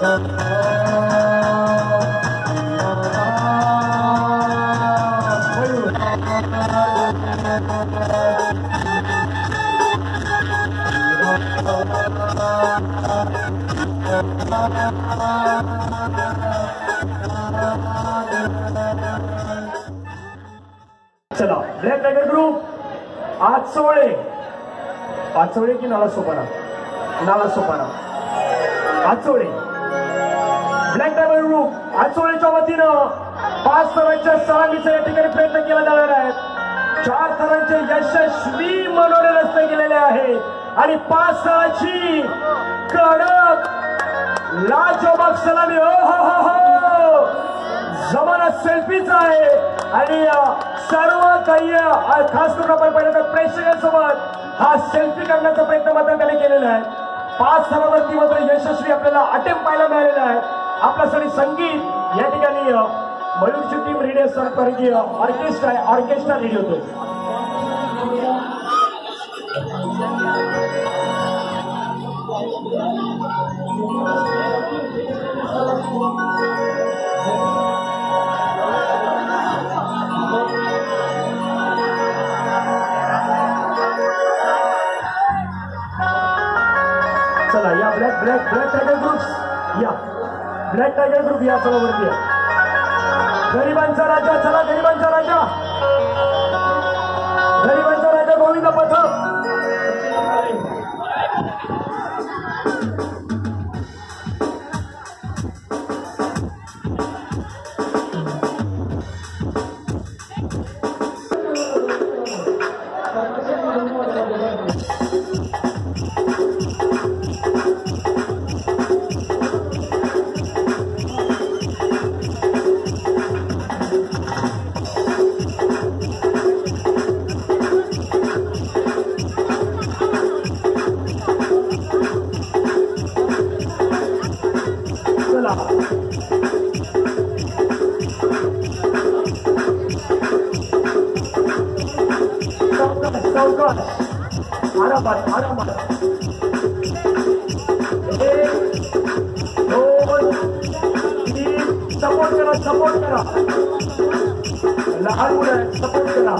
चला black tiger group Achole की Nala Sopara Achole black tiger group आचोळेच्या वतीनं 5 थरांच्या सलामीचा या ठिकाणी प्रयत्न केला जाणार आहे। 4 थरांचे यशस्वी मनोरे रस्ते गेलेले आहे आणि 5 थराची कडक लाजवाब सलामी हो जमाना सेल्फीचा आहे आणि सर्व काही खास करून आपण पहिल्यांदा प्रेक्षकांसोबत हा सेल्फी करण्याचा प्रयत्न मात्र त्याने केलेला आहे। 5 थरावरती मात्र यशस्वी आपल्याला अटेम्प्ट पाहायला मिळालेला आहे। आपल्यासाठी संगीत या ठिकाणी मयूरची टीम रेडिओ सरकारची ऑर्केस्ट्रा रेडी होतोय। चला या black tiger group black tiger group या चला वरती गरिबांचा राजा चला गरिबांचा राजा गोविंद पथक आरामात 1 2 3 सपोर्ट करा लहान मुलं सपोर्ट करा।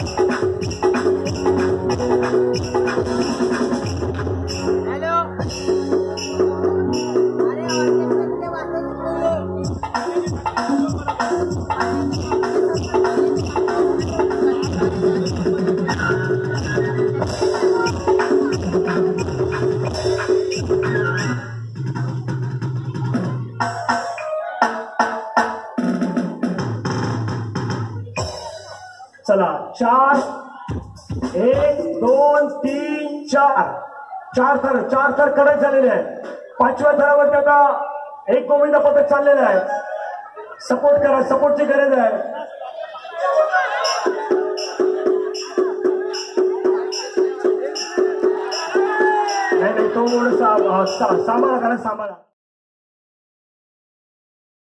चला 4 1 2 3 4 थर कडक झालेले आहेत। 5व्या थरावरती आता एक गोविंद पथक चाललेलं आहे। सपोर्ट करा सपोर्टची गरज आहे। नाही तो सांभाळा